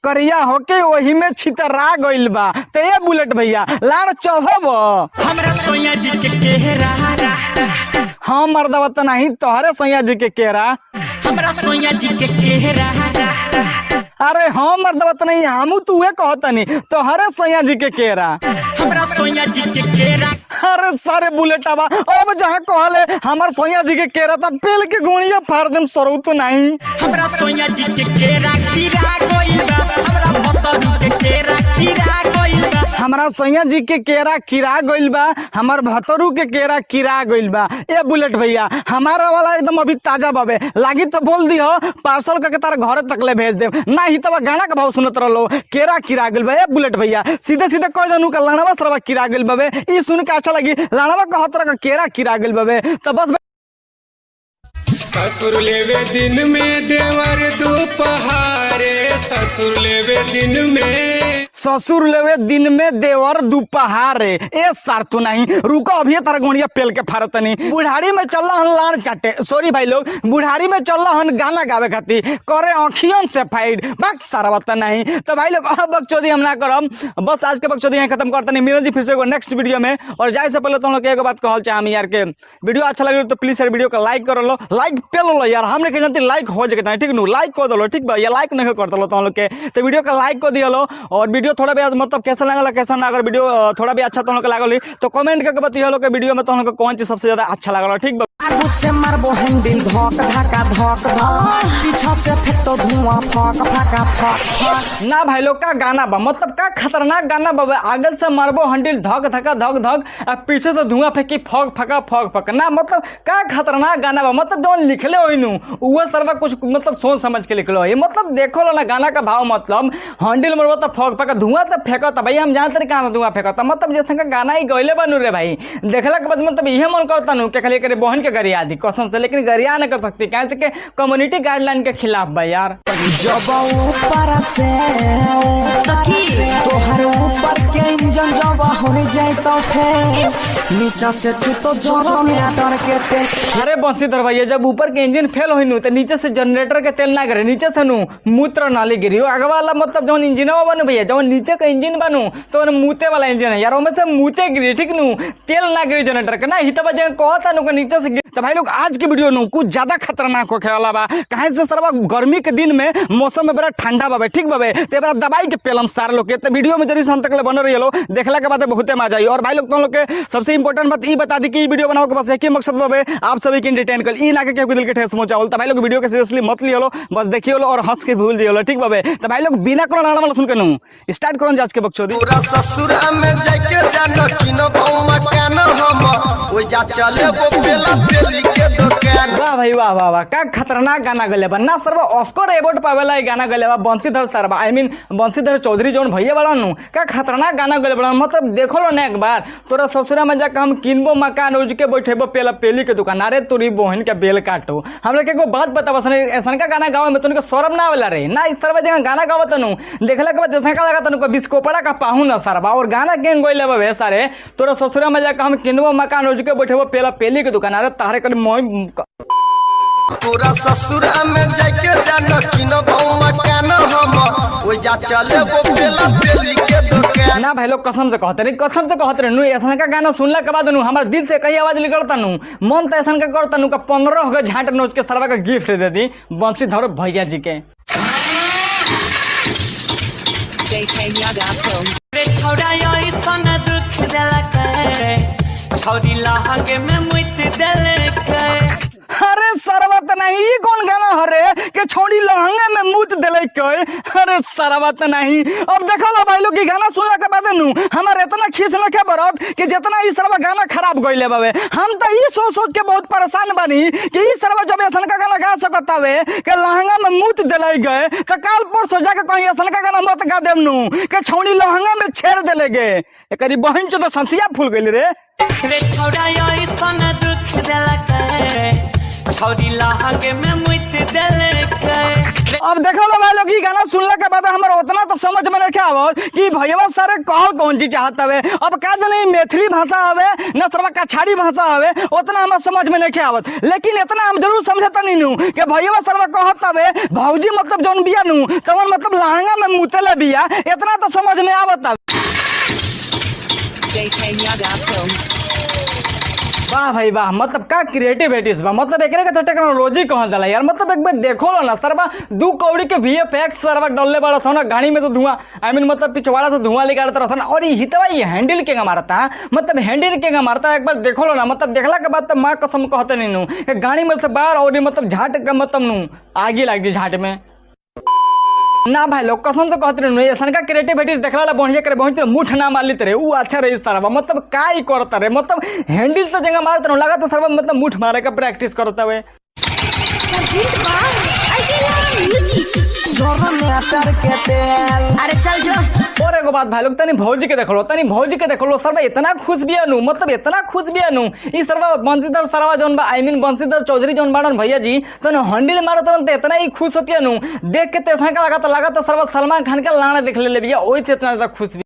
करिया होके वही में छितरा गइल बा। ते ये बुलेट भैया लाड़ चढ़ब हमरा सोया जी के केरा हाँ मर्दवा तो नहीं तोहरे सैया जी के केरा हमरा सोया जी के केरा अरे हाँ मर्दवा तो नहीं हमू तूहे कहतनी तोहरे सैया जी के केरा हमरा सोया जी के केरा अरे सारे बुलेटवा अब जहाँ कहले हमार सैया जी के केरा था पेल के गोड़िया फाड़ देम सरू तो नहीं हमरा सोया जी के केरा कीरा गइल बा हमरा भतरू के केरा कीरा गइल बा हमारा सैया जी के केरा किरा गइल बा हमार भतरू के केरा किरा गइल बा। ए बुलेट भैया हमारा वाला एकदम अभी ताजा बाबे लागी तो बोल दी हो पार्सल करके तारा घर तक ले भेज दे ना ही तब गाना का भाव सुनत रहो केरा किरा गइल बा। ए बुलेट भैया सीधे सीधे कह जनू का लाड़वा सरवा किरा गइल बाबे ई सुन के अच्छा लगी लाड़वा का हतरा का केरा किरा गइल बाबे तो बस ससुर लेवे दिन में देवर दोपहरे ससुर लेवे दिन में ससुर लेवे दिन में देवर दोपहरे ए सार तो नहीं रुको अभी तारा गोड़िया पेल के फारत नहीं बुढ़ारी में चल हन लान चाटे सॉरी भाई लोग बुढ़ारी में चल हन गाना गावे खातिर करे आँखियों से फाइट बक सारा बात नहीं तो भाई लोग अब बकचोदी हम ना करम बस आज के बकचोदी यहाँ खत्म करते नहीं मिलो जी फिर से नेक्स्ट वीडियो में। और जाए से पहले तुम लोग एक बात कहल चाहे यार के वीडियो अच्छा लगे तो प्लीज यार वीडियो को लाइक कर लो लाइक पे लो यार हमने कहीं जानते लाइक हो जाए ठीक नु लाइक कर दो ठीक बा या लाइक नहीं कर दो तुम लोग के तो वीडियो का लाइक कर दियो और वीडियो थोड़ा भी मतलब कैसा लगा कैसा ना अगर वीडियो थोड़ा भी अच्छा तुम लोग लागल तो कमेंट करके बताइए लोग के वीडियो में तुम लोग को कौन चीज सबसे ज्यादा अच्छा लगा ठीक बा। आगू से मारबो हैंडल धक धका धक धक पीछा से फेंको धुआं फक फका फक फक ना भाई लोग का गाना बा मतलब का खतरनाक गाना बा आगे से मारबो हैंडल धक धका धक धक और पीछे से धुआं फेंकी फक फका फक फक ना मतलब का खतरनाक गाना बा मतलब जो लिखले हो इनु वो सर्वा कुछ मतलब सोच समझ के लिखलो है मतलब देखो लो ना गाना का भाव मतलब हैंडल मारबो तो फक फका धुआं तो फेंको तो भाई हम जानते कहां धुआं फेंको तो मतलब जैसे का गाना ही गइले बनू रे भाई देखला के बाद मतलब यही मन करता नु के खाली करे बहन के गरिया दी कसम से लेकिन गरिया न कर सकती कैसे के कम्युनिटी गाइडलाइन के खिलाफ बा यार। जब ऊपर से तोहर ऊपर के इंजन जब हो जाए तो फिर नीचे से तो जोरो मेरा डर के तेल अरे बंशीधर भैया जब ऊपर के इंजन फेल होइनु तो नीचे से जनरेटर के तेल ना गिरे नीचे से नु मूत्र नाली गिरी आगे वाला मतलब जौन इंजनवा बनू भैया जौन नीचे का इंजन बनू तो मूते वाला इंजन है यार उसमें से मूते गिरी ठीक नु तेल ना गिरी जनरेटर के ना ही तब कहता नु नीचे से तो भाई लोग आज की वीडियो नु कुछ ज्यादा खतरनाक हो खेला बा कहे से सरवा गर्मी के दिन में मौसम में बड़ा ठंडा बाबे ठीक बाबे ते बड़ा दवाई के पेलम सार लोग के तो वीडियो में जरूर हम तक बन रही लो देखला के बाद बहुते मजा आई। और भाई लोग तुम लोग के सबसे इंपॉर्टेंट बात ई बता दी कि वीडियो बनाओ के बस एक ही मकसद बाबे आप सभी के एंटरटेन कर ई ना के दिल के ठेस पहुंचाओ तो भाई लोग वीडियो के सीरियसली मत लियो लो बस देखियो लो और हंस के भूल दियो लो ठीक बाबे। तो भाई लोग बिना कोनो नाम वाला सुन के नु स्टार्ट करो आज के बकचोदी पूरा ससुर में जाके जानो किनो बहु मकान हम ओइ जा चले वो पेला पेली के दुकान। वाह भाई वाह वाह वाह का खतरनाक गाना गले बा ना सरवा ऑस्कर अवार्ड पावेला ये गाना गले बा बंशीधर सरवा आई मीन बंशीधर चौधरी जौन भैया वाला नु का खतरनाक गाना गले बा मतलब देखो लो ना एक बार तोरा ससुरा में जाके हम किनबो मकान उज के बैठेबो पेला पेली के दुकान अरे तोरी बहन के बेल काटो हमरा के बात बतावा ऐसा का गाना गावे में तोन के शर्म ना आवेला रे ना इस तरह जगह गाना गावा तनु देखला के बाद देखा का लगा तनु को बिस्कोपड़ा का पाहु ना सरवा और गाना के गइले बा सारे तोरा ससुरा में जाके हम किनबो मकान उज के बैठेबो पेला पेली के दुकान अरे तारे कर मोय पूरा ससुर में जाके जानो किनो बहु मकान हम ओइ जा चले वो पेला पेली के दुकान। ना भाई लोग कसम से कहते नु ऐसा का गाना सुनला के बाद नु हमारे दिल से कई आवाज निकलता नु मन तो ऐसा का करता नु का 15 गो झाट नोच के सरवा का गिफ्ट दे दी बंशीधर भैया जी के। अरे सरवत नहीं कौन गाना हरे के छोड़ी लहंगा में मुत देले कोई अरे सरवत नहीं। अब देखो लो भाई लोग की गाना सुनला के बाद नु हमारे इतना खींच न के बरत कि जितना ई सरवा गाना खराब गइले बावे हम तो ई सोच के बहुत परेशान बनी कि ई सरवा जब ऐसा का गाना गा सकतावे के लहंगा में मुत देले गए तो काल परसों जाके कहीं ऐसा का गाना मत गा देम नु के छोड़ी लहंगा में छेड़ देले गे एकरी बहन चो तो संसिया फूल गइल रे छौड़ा ऐसा दुख देला छौड़ी लहंगे में मुत देले अब देखो लो भाई लोग ये गाना सुनने के बाद हमारा उतना तो समझ में नहीं आवत कि भैया सारे कहल कौन चीज चाहत हवे। अब का जाने मैथिली भाषा हवे न सर्वा कछाड़ी भाषा हवे, उतना हमारा समझ में नहीं आवत, लेकिन इतना हम जरूर समझता नहीं नु कि भैया सर्वा कहत हवे भौजी मतलब जौन बिया नु तवन मतलब लहंगा में मुतले बिया, इतना तो समझ में आवत। वाह भाई वाह, मतलब का क्रिएटिविटीज बा, मतलब एकरे के तो टेक्नोलॉजी कहल जाला यार। मतलब एक बार देखो लो ना सरवा 2 कौड़ी के VFX सरवा डलले बड़ा था ना गाड़ी में तो धुआं, आई मीन मतलब पिछवाड़ा तो धुआं निकालता रहता ना, और ये हितवा ये हैंडल के मारता, मतलब हैंडल के मारता। एक बार देखो लो ना, मतलब देखला के बाद तो माँ कसम कहते नहीं नु गाड़ी में से बाहर और मतलब झाट का मतलब नु आगे लग जाए झाट में ना भाई लोग कसम से कहते रहे ऐसा का क्रिएटिविटीज देखला ला बढ़िया करे बहुत मुठ ना मार लेते रहे वो अच्छा रही सारा, मतलब का ही करता रहे, मतलब हैंडल से जगह मारते रहो लगा तो सर्व मतलब मुठ मारे का प्रैक्टिस करता हुए। अरे चल जो। और एगो बात भाई लोग तनी भौजी के देखो लो, तनी भौजी के देखो लो सरवा इतना खुश बिया नु, मतलब इतना खुश बिया नु ई सरवा बंशीधर सरवा जौन बा आई मीन बंशीधर चौधरी जौन बाड़न भैया जी तने हंडिल मारो तुरंत इतना ही खुश होती है नु, देख के तो इतना का लगा तो सरवा सलमान खान के लाना देख ले बिया, ओई से इतना ज्यादा खुश बिया।